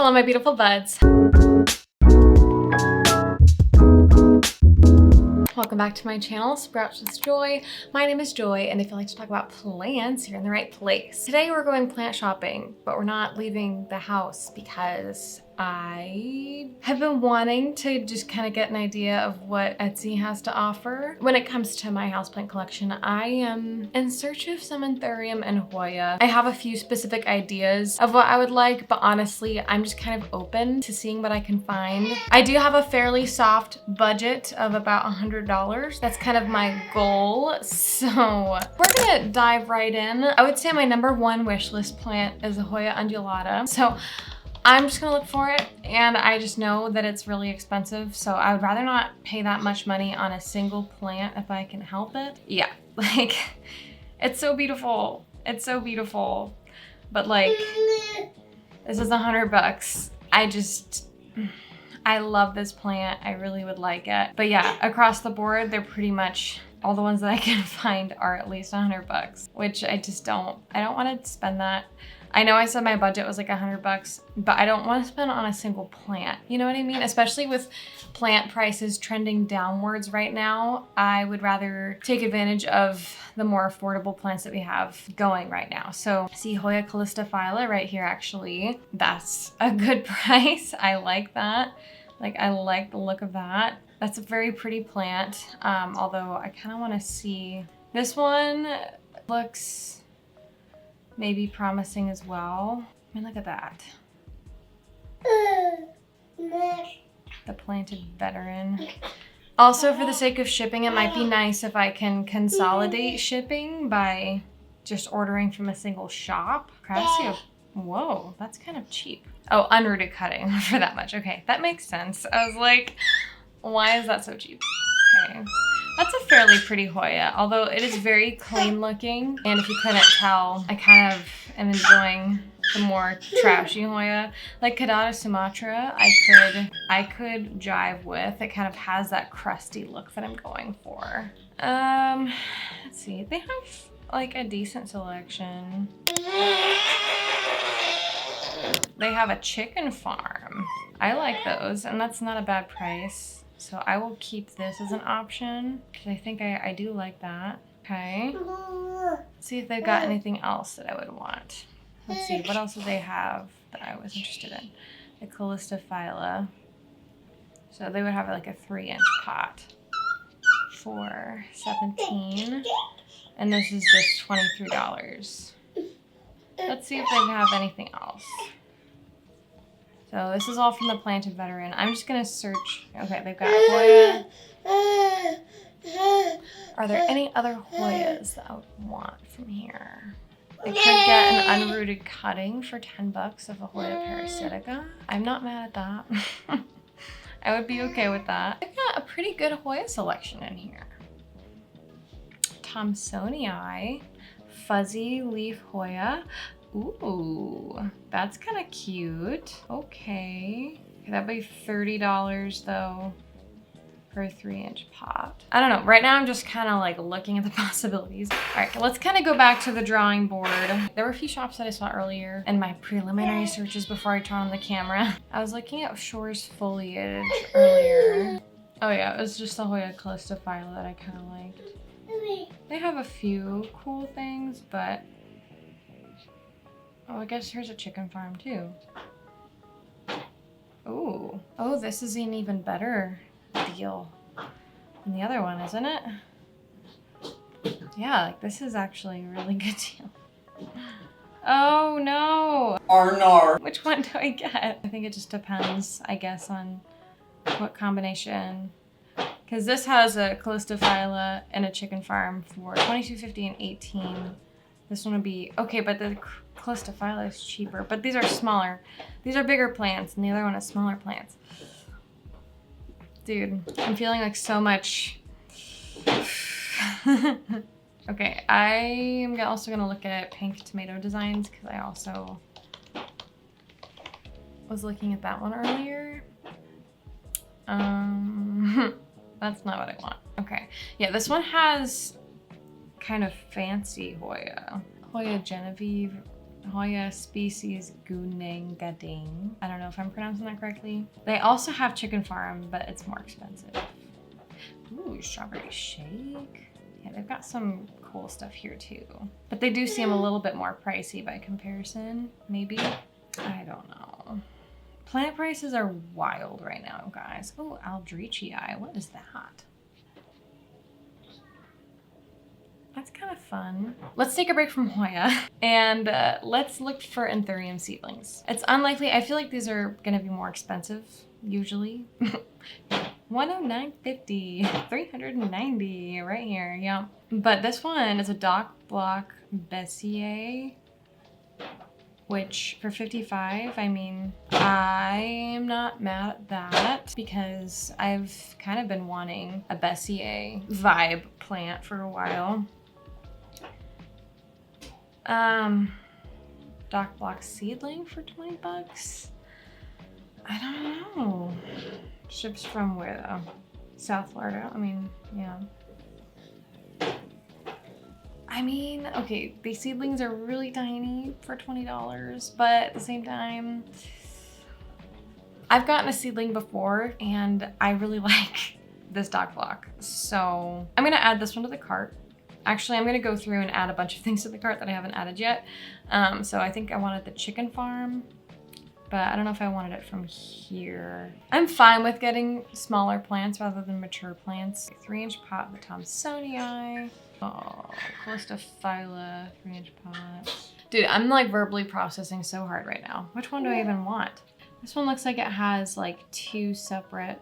Hello, my beautiful buds. Welcome back to my channel, Sprouts with Joy. My name is Joy, and if you like to talk about plants, you're in the right place. Today we're going plant shopping, but we're not leaving the house because I have been wanting to just kind of get an idea of what Etsy has to offer. When it comes to my houseplant collection, I am in search of some anthurium and hoya. I have a few specific ideas of what I would like, but honestly, I'm just kind of open to seeing what I can find. I do have a fairly soft budget of about $100. That's kind of my goal. So we're gonna dive right in. I would say my number one wish list plant is a Hoya undulata. So I'm just gonna look for it, and I just know that it's really expensive, so I would rather not pay that much money on a single plant if I can help it. Yeah, like, it's so beautiful. It's so beautiful. But like, this is $100. I love this plant. I really would like it. But yeah, across the board, they're pretty much, all the ones that I can find are at least $100, which I don't want to spend that. I know I said my budget was like $100, but I don't want to spend on a single plant. You know what I mean? Especially with plant prices trending downwards right now, I would rather take advantage of the more affordable plants that we have going right now. So see Hoya callistophylla right here, actually. That's a good price. I like that. Like, I like the look of that. That's a very pretty plant. Although I kind of want to see, this one looks maybe promising as well. I mean, look at that. The planted veteran. Also, for the sake of shipping, it might be nice if I can consolidate shipping by just ordering from a single shop. Crassio. Whoa, that's kind of cheap. Oh, unrooted cutting for that much. Okay, that makes sense. I was like, why is that so cheap? Okay. That's a fairly pretty Hoya, although it is very clean looking. And if you couldn't tell, I kind of am enjoying the more trashy Hoya. Like Caudata Sumatra, I could jive with. It kind of has that crusty look that I'm going for. Let's see, they have like a decent selection. They have a chicken farm. I like those, and that's not a bad price. So I will keep this as an option because I think I do like that. Okay. Let's see if they've got anything else that I would want. Let's see, what else do they have that I was interested in? The callistophylla. So they would have like a 3-inch pot for $17. And this is just $23. Let's see if they have anything else. So this is all from the planted veteran. I'm just gonna search. Okay, they've got Hoya. Are there any other Hoyas that I would want from here? I could get an unrooted cutting for $10 of a Hoya parasitica. I'm not mad at that. I would be okay with that. I've got a pretty good Hoya selection in here. Thomsonii, fuzzy leaf Hoya. Ooh, that's kind of cute. Okay. That'd be $30 though for a 3-inch pot. I don't know. Right now I'm just kind of like looking at the possibilities. All right, let's kind of go back to the drawing board. There were a few shops that I saw earlier in my preliminary searches before I turned on the camera. I was looking at Shore's foliage earlier. Oh yeah, it was just the Hoya callistophylla that I kind of liked. They have a few cool things, but oh, I guess here's a chicken farm too. Ooh. Oh, this is an even better deal than the other one, isn't it? Yeah, like this is actually a really good deal. Oh no! Arnar. Which one do I get? I think it just depends, I guess, on what combination. Because this has a callistophylla and a chicken farm for $22.50 and $18. This one would be, okay, but the callistophylla is cheaper, but these are smaller. These are bigger plants, and the other one is smaller plants. Dude, I'm feeling like so much. Okay, I am also gonna look at pink tomato designs because I also was looking at that one earlier. That's not what I want. Okay, yeah, this one has kind of fancy Hoya. Hoya Genevieve Hoya species Gunengading. I don't know if I'm pronouncing that correctly. They also have chicken farm, but it's more expensive. Ooh, strawberry shake. Yeah, they've got some cool stuff here too. But they do seem a little bit more pricey by comparison, maybe. I don't know. Plant prices are wild right now, guys. Oh, Aldrichii, what is that? That's kind of fun. Let's take a break from Hoya and let's look for Anthurium seedlings. It's unlikely, I feel like these are gonna be more expensive, usually. $109.50, $390 right here, yeah. But this one is a dock block Bessier, which for $55, I mean, I'm not mad at that because I've kind of been wanting a Bessier vibe plant for a while. Dock block seedling for 20 bucks. I don't know. Ships from where though? South Florida. I mean, yeah. I mean, okay, these seedlings are really tiny for $20, but at the same time, I've gotten a seedling before and I really like this dock block. So I'm gonna add this one to the cart. Actually, I'm gonna go through and add a bunch of things to the cart that I haven't added yet. So I think I wanted the chicken farm, but I don't know if I wanted it from here. I'm fine with getting smaller plants rather than mature plants. 3-inch pot with Thomsonii. Oh, callistophylla, 3-inch pot. Dude, I'm like verbally processing so hard right now. Which one do I even want? This one looks like it has like 2 separate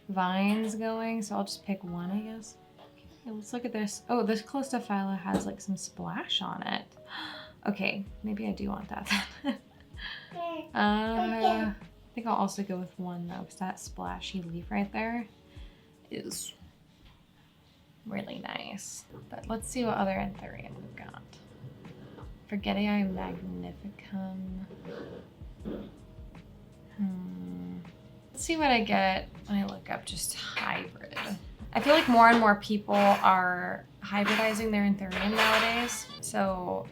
vines going, so I'll just pick one, I guess. Okay, let's look at this. Oh, this callistophylla has like some splash on it. Okay, maybe I do want that then. I think I'll also go with one though, because that splashy leaf right there is really nice. But let's see what other Anthurium we've got. Forgetii magnificum. Let's see what I get when I look up just hybrid. I feel like more and more people are hybridizing their Anthurium nowadays. So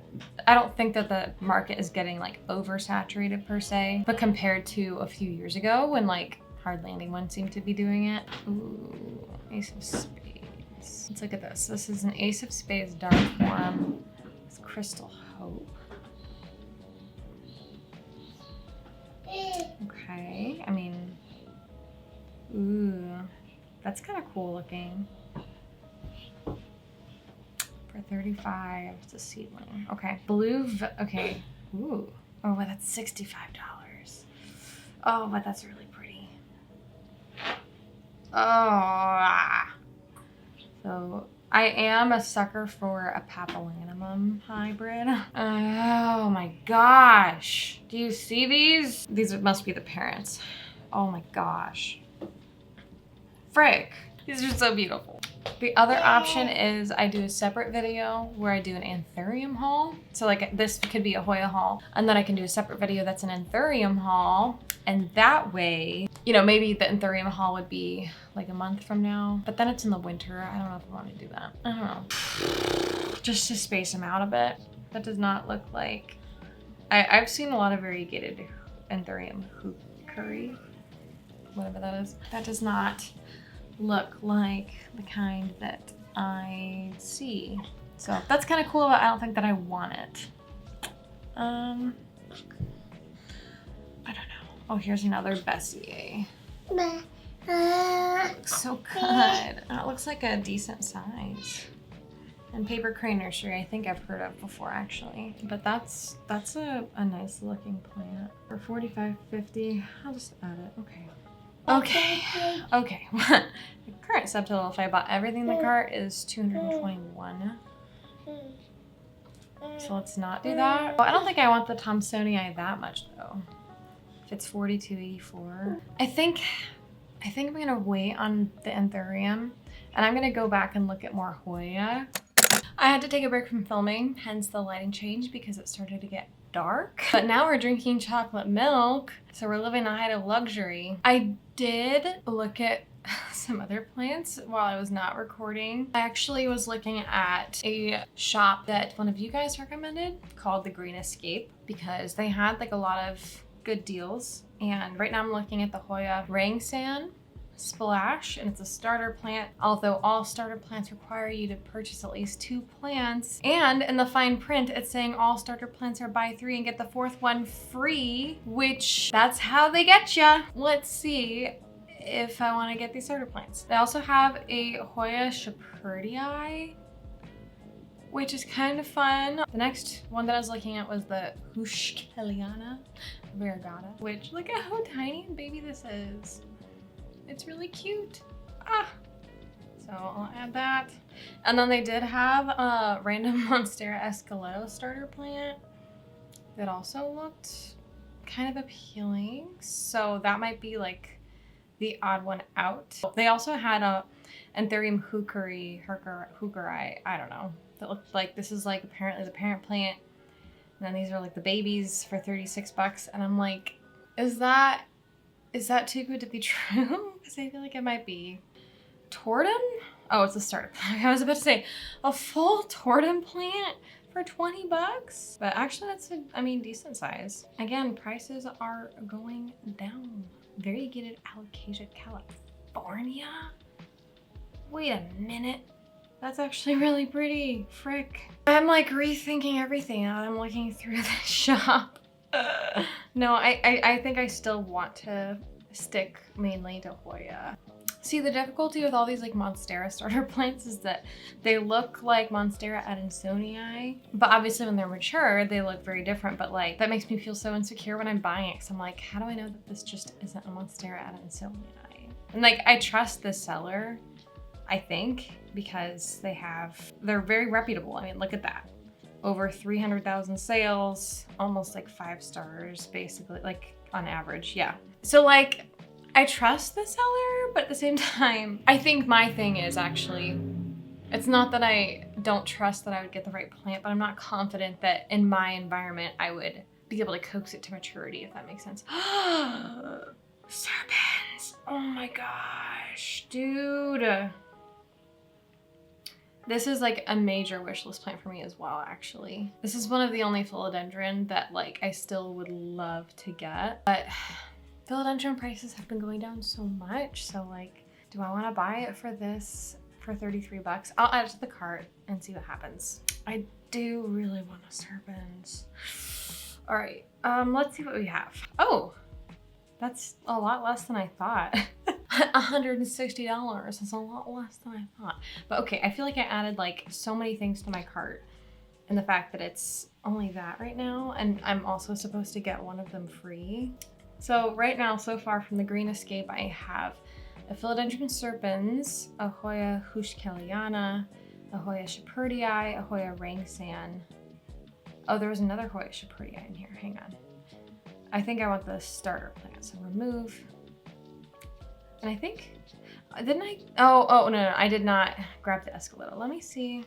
I don't think that the market is getting like oversaturated per se, but compared to a few years ago when like Hard Landing One seemed to be doing it. Ooh, Ace of Spades. Let's look at this. This is an Ace of Spades dark form with Crystal Hope. Okay, I mean, ooh, that's kind of cool looking. For 35, it's a seedling. Okay, okay. Ooh, oh, but that's $65. Oh, but that's really pretty. Oh, so I am a sucker for a papalinumum hybrid. Oh my gosh. Do you see these? These must be the parents. Oh my gosh. Frick. These are so beautiful. The other option is I do a separate video where I do an Anthurium haul. So like this could be a Hoya haul, and then I can do a separate video that's an Anthurium haul. And that way, you know, maybe the Anthurium haul would be like a month from now, but then it's in the winter. I don't know if I want to do that. I don't know. Just to space them out a bit. That does not look like, I've seen a lot of variegated Anthurium curry, whatever that is. That does not look like the kind that I see. So that's kind of cool, but I don't think that I want it. I don't know. Oh, here's another Bessier. Looks so good. It looks like a decent size. And Paper Crane Nursery, I think I've heard of before actually. But that's a nice looking plant. For $45.50, I'll just add it. Okay. Okay. The current subtotal, if I bought everything in the cart, is $221. So let's not do that. Well, I don't think I want the Thomsonii that much though. If it's $42.84. I think I'm gonna wait on the Anthurium, and I'm gonna go back and look at more Hoya. I had to take a break from filming, hence the lighting change because it started to get dark. But now we're drinking chocolate milk, so we're living a height of luxury. I did look at some other plants while I was not recording. I actually was looking at a shop that one of you guys recommended called The Green Escape because they had like a lot of good deals. And right now I'm looking at the Hoya Rang San Splash, and it's a starter plant, although all starter plants require you to purchase at least 2 plants. And in the fine print, it's saying all starter plants are buy 3 and get the 4th one free, which that's how they get ya. Let's see if I want to get these starter plants. They also have a Hoya Shepherdii, which is kind of fun. The next one that I was looking at was the houseplants variegata, which look at how tiny and baby this is. It's really cute. So I'll add that. And then they did have a random Monstera Esqueleto starter plant that also looked kind of appealing. So that might be like the odd one out. They also had a Anthurium hookeri, I don't know. That looked like this is like apparently the parent plant. And then these are like the babies for 36 bucks. And I'm like, is that too good to be true? Because I feel like it might be. Tortum? Oh, it's a starter plant. I was about to say a full tortum plant for 20 bucks. But actually that's decent size. Again, prices are going down. Variegated Alocasia, California? Wait a minute. That's actually really pretty. Frick. I'm like rethinking everything now. I'm looking through the shop. No, I think I still want to stick mainly to Hoya. See, the difficulty with all these like Monstera starter plants is that they look like Monstera Adansonii, but obviously when they're mature, they look very different. But like, that makes me feel so insecure when I'm buying it. Cause I'm like, how do I know that this just isn't a Monstera Adansonii? And like, I trust the seller, I think, because they're very reputable. I mean, look at that. Over 300,000 sales, almost like 5 stars, basically, like on average, yeah. So like, I trust the seller, but at the same time, I think my thing is actually, it's not that I don't trust that I would get the right plant, but I'm not confident that in my environment, I would be able to coax it to maturity, if that makes sense. Serpents, oh my gosh, dude. This is like a major wish list plant for me as well, actually. This is one of the only philodendron that like I still would love to get, but philodendron prices have been going down so much. So like, do I want to buy it for this for 33 bucks? I'll add it to the cart and see what happens. I do really want a serpent. All right, let's see what we have. Oh, that's a lot less than I thought. $160 is a lot less than I thought. But okay, I feel like I added like so many things to my cart, and the fact that it's only that right now, and I'm also supposed to get one of them free. So right now, so far from the Green Escape, I have a Philodendron serpens, a Hoya houseplants, a Hoya Shepherdii, a Hoya Rang San. Oh, there was another Hoya Shepherdii in here. Hang on. I think I want the starter plant, so remove. And I think, didn't I? Oh, no, I did not grab the Esqueleto. Let me see.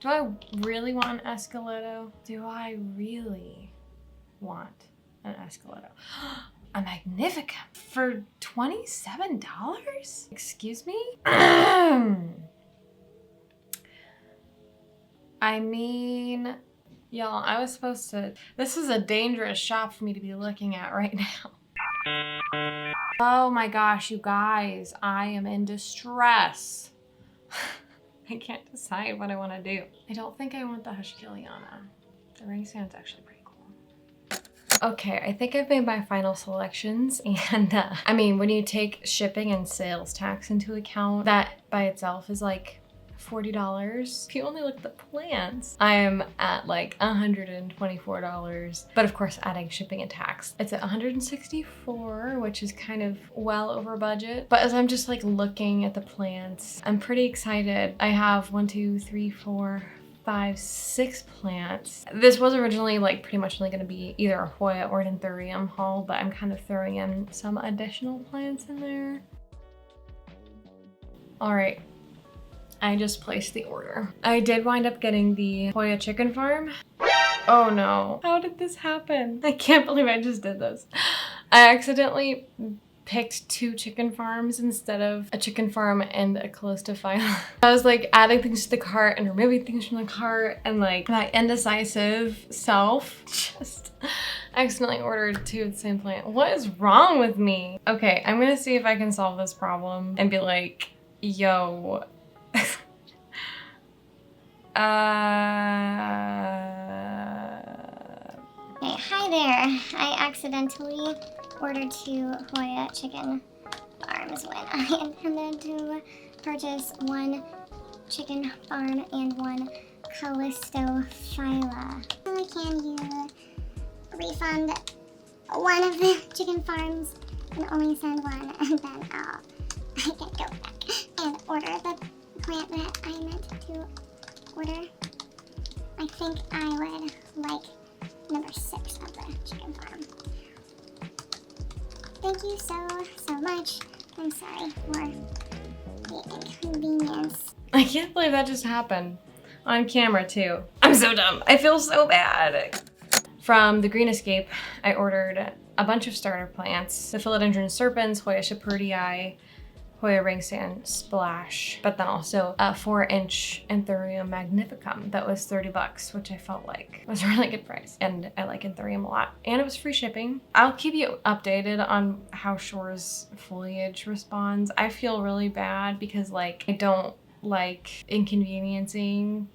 Do I really want an Esqueleto? Do I really want an Esqueleto? A Magnificum for $27? Excuse me? I mean, y'all, I was supposed to, this is a dangerous shop for me to be looking at right now. Oh my gosh, you guys, I am in distress. I can't decide what I want to do. I don't think I want the houseplants. The Rang San's actually pretty cool. Okay, I think I've made my final selections, and I mean, when you take shipping and sales tax into account, that by itself is like $40. If you only look at the plants, I am at like $124. But of course, adding shipping and tax, it's at $164, which is kind of well over budget. But as I'm just like looking at the plants, I'm pretty excited. I have 6 plants. This was originally like pretty much only gonna be either a Hoya or an Anthurium haul, but I'm kind of throwing in some additional plants in there. All right. I just placed the order. I did wind up getting the Hoya chicken farm. Oh no, how did this happen? I can't believe I just did this. I accidentally picked 2 chicken farms instead of a chicken farm and a callistophylla. I was like adding things to the cart and removing things from the cart, and like my indecisive self just accidentally ordered 2 of the same plant. What is wrong with me? Okay, I'm gonna see if I can solve this problem and be like, yo, Hey, hi there. I accidentally ordered 2 Hoya chicken farms when I intended to purchase 1 chicken farm and 1 callistophylla. I can you refund 1 of the chicken farms and only send 1, and then I can go back and order the plant that I meant to order. I think I would like number 6 of the chicken farm. Thank you so much. I'm sorry for the inconvenience. I can't believe that just happened. On camera too. I'm so dumb. I feel so bad. From the Green Escape, I ordered a bunch of starter plants. The philodendron serpens, Hoya shepardii, Hoya ring sand splash, but then also a 4-inch Anthurium magnificum that was $30, which I felt like was a really good price. And I like Anthurium a lot. And it was free shipping. I'll keep you updated on how Shore's foliage responds. I feel really bad because like I don't like inconveniencing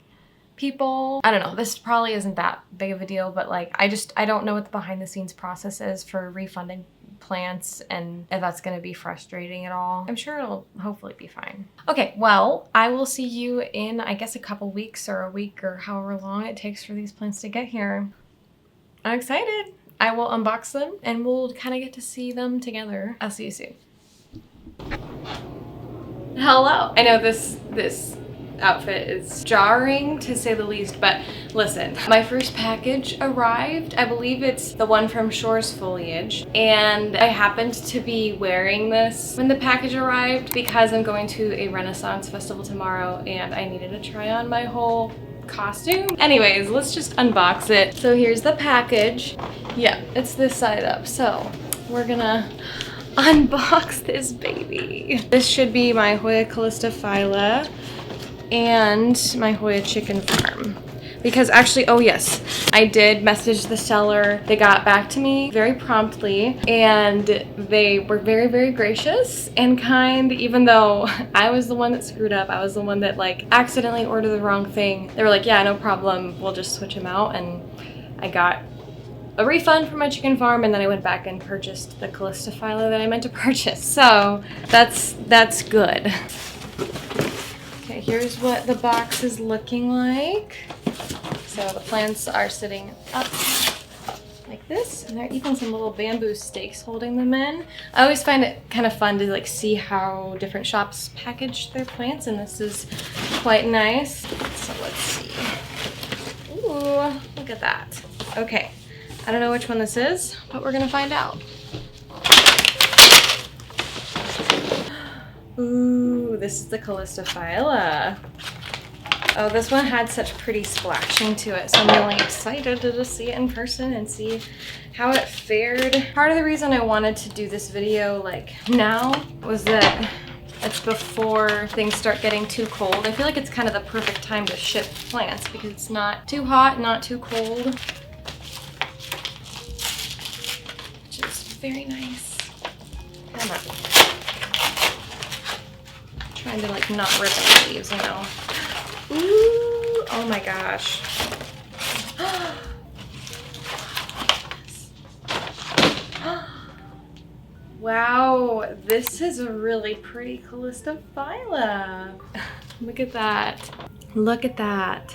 people. I don't know, this probably isn't that big of a deal, but like I don't know what the behind the scenes process is for refunding plants and if that's gonna be frustrating at all. I'm sure it'll hopefully be fine. Okay, well, I will see you in, I guess, a couple weeks or a week or however long it takes for these plants to get here. I'm excited. I will unbox them and we'll kind of get to see them together. I'll see you soon. Hello. I know this outfit is jarring to say the least, but listen, my first package arrived. I believe it's the one from Shore's Foliage, and I happened to be wearing this when the package arrived because I'm going to a Renaissance festival tomorrow and I needed to try on my whole costume. Anyways, let's just unbox it. So here's the package. Yeah, it's this side up. So we're gonna unbox this baby. This should be my Hoya callistophylla and my Hoya chicken farm. Because actually, oh yes, I did message the seller. They got back to me very promptly and they were very, very gracious and kind, even though I was the one that screwed up. I was the one that like accidentally ordered the wrong thing. They were like, yeah, no problem. We'll just switch them out. And I got a refund for my chicken farm, and then I went back and purchased the callistophylla that I meant to purchase. So that's good. Okay, here's what the box is looking like. So the plants are sitting up like this, and there are even some little bamboo stakes holding them in. I always find it kind of fun to like see how different shops package their plants, and this is quite nice. So let's see. Ooh, look at that. Okay, I don't know which one this is, but we're gonna find out. Ooh, this is the callistophylla. Oh, this one had such pretty splashing to it, so I'm really excited to just see it in person and see how it fared. Part of the reason I wanted to do this video like now was that it's before things start getting too cold. I feel like it's kind of the perfect time to ship plants because it's not too hot, not too cold. Which is very nice. Come on. Trying to like not rip the leaves, you know. Ooh, oh my gosh. Wow, this is a really pretty callistophylla. Look at that. Look at that.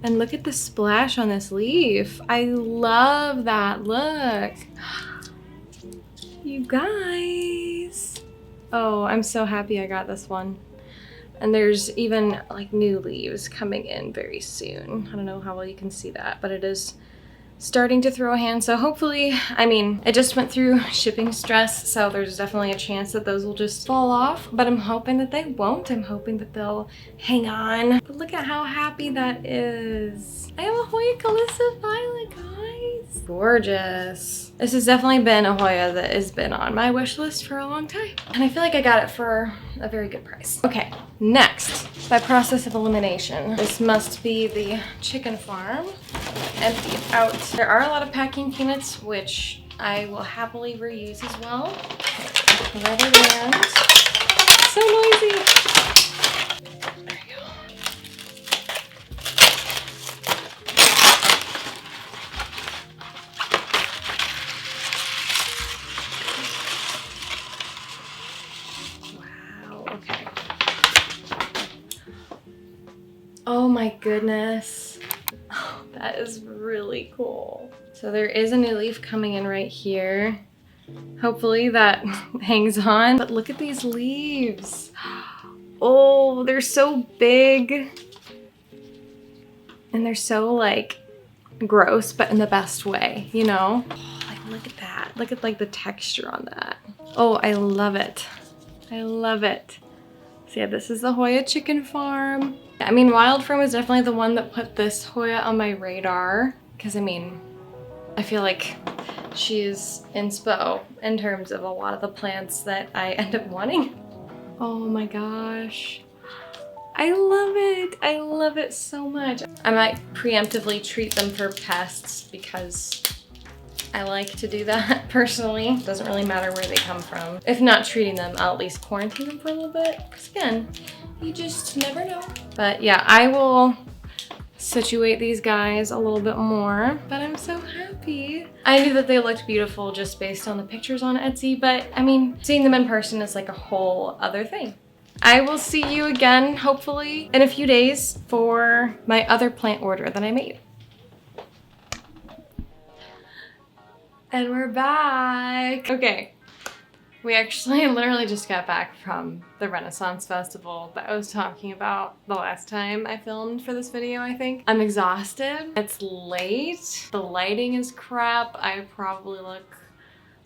And look at the splash on this leaf. I love that. Look. You guys. Oh, I'm so happy I got this one. And there's even like new leaves coming in very soon. I don't know how well you can see that, but it is starting to throw a hand. So hopefully, I mean, it just went through shipping stress, so there's definitely a chance that those will just fall off, but I'm hoping that they won't. I'm hoping that they'll hang on. But look at how happy that is. I have a Hoya callistophylla, guys. Gorgeous. This has definitely been a Hoya that has been on my wish list for a long time. And I feel like I got it for a very good price. Okay, next, by process of elimination, this must be the chicken farm. Empty it out. There are a lot of packing peanuts, which I will happily reuse as well. Okay, rubber band. So noisy. There you go. Wow, okay. Oh my goodness. Oh, that is really cool. So there is a new leaf coming in right here. Hopefully that hangs on. But look at these leaves. Oh, they're so big. And they're so like gross, but in the best way, you know? Oh, like look at that. Look at like the texture on that. Oh, I love it. I love it. So yeah, this is the Hoya chicken farm. I mean, Wild Firm is definitely the one that put this Hoya on my radar. Because I mean, I feel like she is inspo in terms of a lot of the plants that I end up wanting. Oh my gosh. I love it. I love it so much. I might preemptively treat them for pests because I like to do that personally. It doesn't really matter where they come from. If not treating them, I'll at least quarantine them for a little bit. Because again, you just never know. But yeah, I will situate these guys a little bit more, but I'm so happy. I knew that they looked beautiful just based on the pictures on Etsy, but I mean, seeing them in person is like a whole other thing. I will see you again, hopefully, in a few days for my other plant order that I made. And we're back. Okay. We actually literally just got back from the Renaissance Festival that I was talking about the last time I filmed for this video, I think. I'm exhausted. It's late. The lighting is crap. I probably look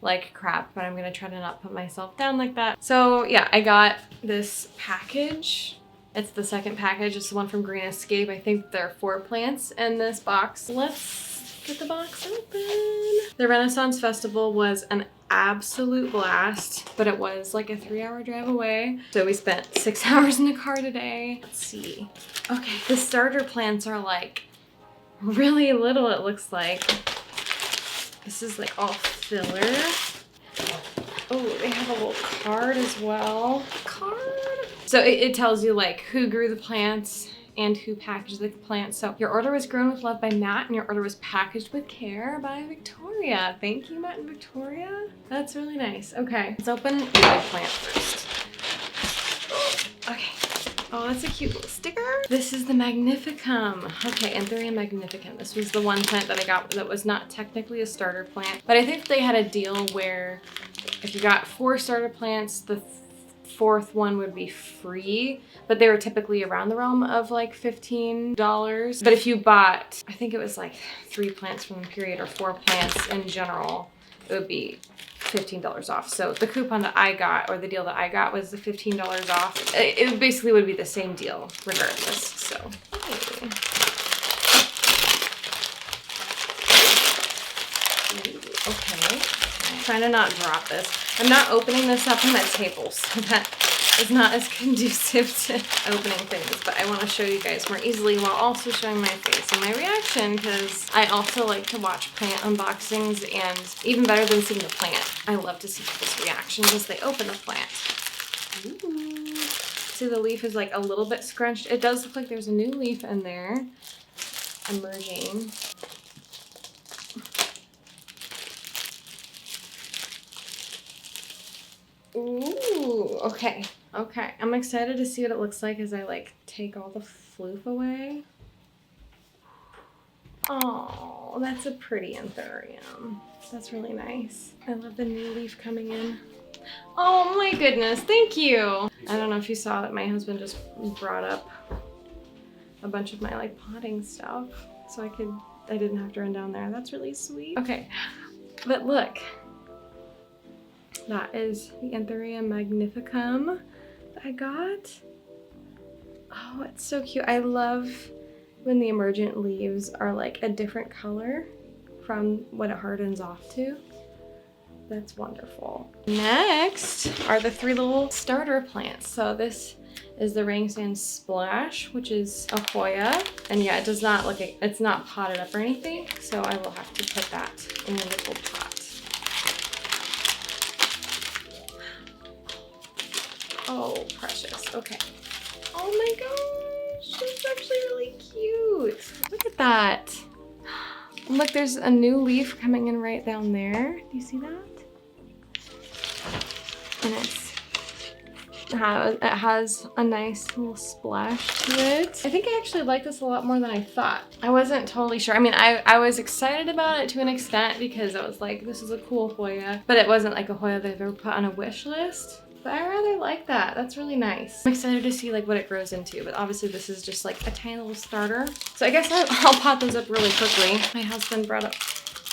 like crap, but I'm gonna try to not put myself down like that. So yeah, I got this package. It's the second package. It's the one from Green Escape. I think there are 4 plants in this box. Let's get the box open. The Renaissance Festival was an absolute blast, but it was like a 3-hour drive away. So we spent 6 hours in the car today. Let's see. Okay, the starter plants are like really little, it looks like. This is like all filler. Oh, they have a little card as well. Card? So it tells you like who grew the plants and who packaged the plants. So your order was grown with love by Matt and your order was packaged with care by Victoria. Thank you, Matt and Victoria. That's really nice. Okay, let's open the plant first. Okay. Oh, that's a cute little sticker. This is the Magnificum. Okay, Anthurium magnificum. This was the one plant that I got that was not technically a starter plant, but I think they had a deal where if you got 4 starter plants, the 4th one would be free, but they were typically around the realm of like $15. But if you bought, I think it was like 3 plants from the period or 4 plants in general, it would be $15 off. So the coupon that I got, or the deal that I got, was the $15 off. It basically would be the same deal regardless. So, hey. Ooh, okay. I'm trying to not drop this. I'm not opening this up on my table, so that is not as conducive to opening things, but I want to show you guys more easily while also showing my face and my reaction, because I also like to watch plant unboxings, and even better than seeing the plant, I love to see people's reactions as they open the plant. Ooh. See, the leaf is like a little bit scrunched. It does look like there's a new leaf in there emerging. Ooh, okay. Okay, I'm excited to see what it looks like as I like take all the floof away. Oh, that's a pretty Anthurium. That's really nice. I love the new leaf coming in. Oh my goodness, thank you. I don't know if you saw that my husband just brought up a bunch of my like potting stuff so I didn't have to run down there. That's really sweet. Okay, but look. That is the Anthurium magnificum that I got. Oh, it's so cute. I love when the emergent leaves are like a different color from what it hardens off to. That's wonderful. Next are the 3 little starter plants. So this is the Rain Sand Splash, which is a hoya. And yeah, it does not look like, it's not potted up or anything. So I will have to put that in a little pot. Oh, precious. Okay. Oh my gosh, it's actually really cute. Look at that. Look, there's a new leaf coming in right down there. Do you see that? And it has a nice little splash to it. I think I actually like this a lot more than I thought. I wasn't totally sure. I mean, I was excited about it to an extent because I was like, this is a cool hoya, but it wasn't like a hoya that I've ever put on a wish list. But I rather like that. That's really nice. I'm excited to see like what it grows into, but obviously this is just like a tiny little starter. So I guess I'll pot those up really quickly. My husband brought up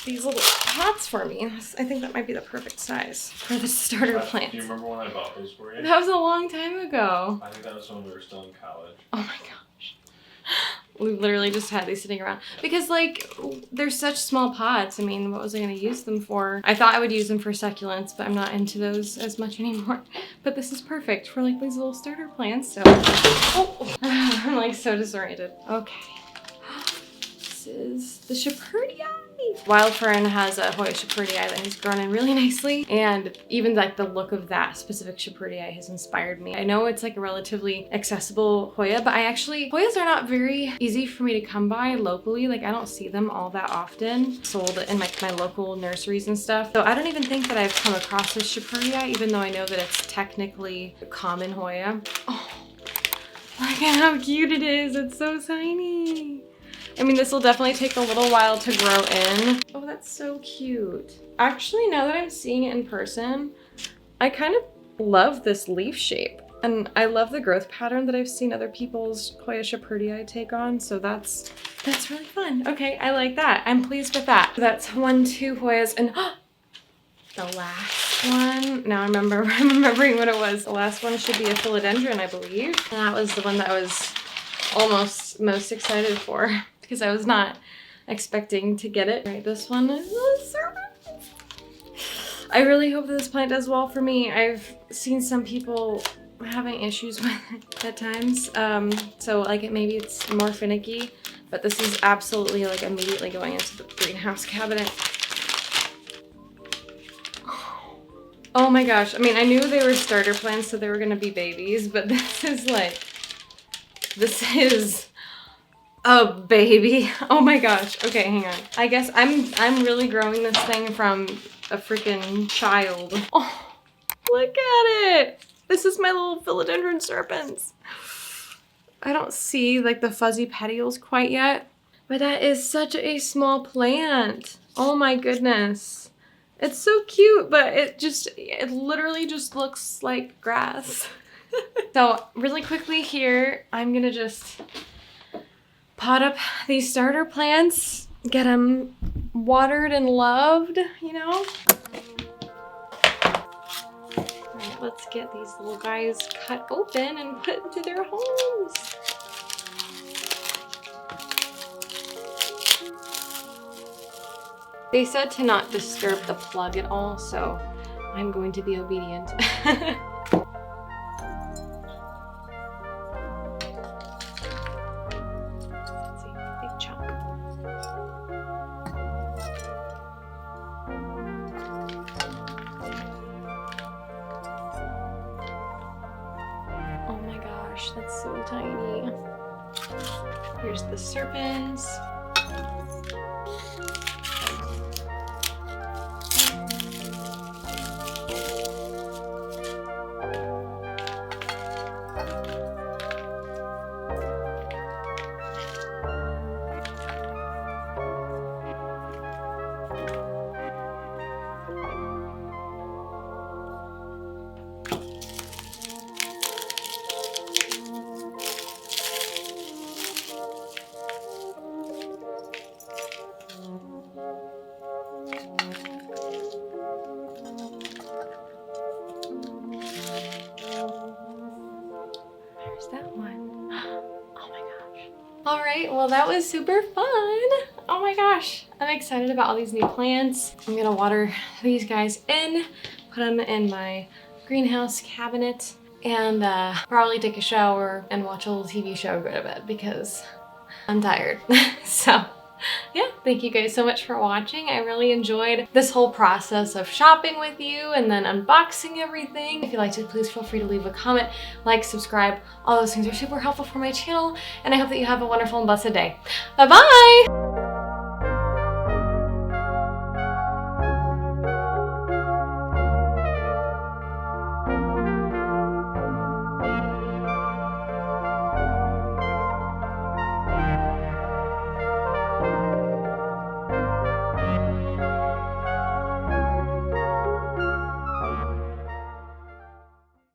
these little pots for me. I think that might be the perfect size for the starter plants. Do you remember when I bought those for you? That was a long time ago. I think that was when we were still in college. Oh my gosh. We literally just had these sitting around because like they're such small pots. I mean, what was I gonna use them for? I thought I would use them for succulents, but I'm not into those as much anymore. But this is perfect for like these little starter plants. So, oh, I'm like so disoriented. Okay. This is the Shepardii. Wild Fern has a Hoya Shepardii that has grown in really nicely, and even like the look of that specific Shepardii has inspired me. I know it's like a relatively accessible Hoya, but Hoyas are not very easy for me to come by locally. Like I don't see them all that often sold in like my local nurseries and stuff. So I don't even think that I've come across this Shepardii, even though I know that it's technically a common Hoya. Oh, look at how cute it is. It's so tiny. I mean, this will definitely take a little while to grow in. Oh, that's so cute. Actually, now that I'm seeing it in person, I kind of love this leaf shape. And I love the growth pattern that I've seen other people's Hoya Shepardii take on. So that's really fun. Okay, I like that. I'm pleased with that. That's 1, 2 Hoyas, and the last one. Now I'm remembering what it was. The last one should be a philodendron, I believe. And that was the one that I was almost most excited for, because I was not expecting to get it. Right, this one is a serpent. I really hope that this plant does well for me. I've seen some people having issues with it at times. So like maybe it's more finicky, but this is absolutely like immediately going into the greenhouse cabinet. Oh my gosh. I mean, I knew they were starter plants, so they were gonna be babies, but this is a baby. Oh my gosh. Okay, hang on. I guess I'm really growing this thing from a freaking child. Oh, look at it. This is my little philodendron serpents. I don't see like the fuzzy petioles quite yet, but that is such a small plant. Oh my goodness. It's so cute, but it literally just looks like grass. So really quickly here, I'm gonna just pot up these starter plants, get them watered and loved, you know? All right, let's get these little guys cut open and put into their homes. They said to not disturb the plug at all, so I'm going to be obedient. That's so tiny. Here's the serpents. That one. Oh my gosh. All right, well that was super fun. oh my gosh, I'm excited about all these new plants. I'm gonna water these guys in, put them in my greenhouse cabinet, and probably take a shower and watch a little TV show, go to bed because I'm tired. So yeah, thank you guys so much for watching. I really enjoyed this whole process of shopping with you and then unboxing everything. If you liked it, please feel free to leave a comment, like, subscribe. All those things are super helpful for my channel, and I hope that you have a wonderful and blessed day. Bye-bye!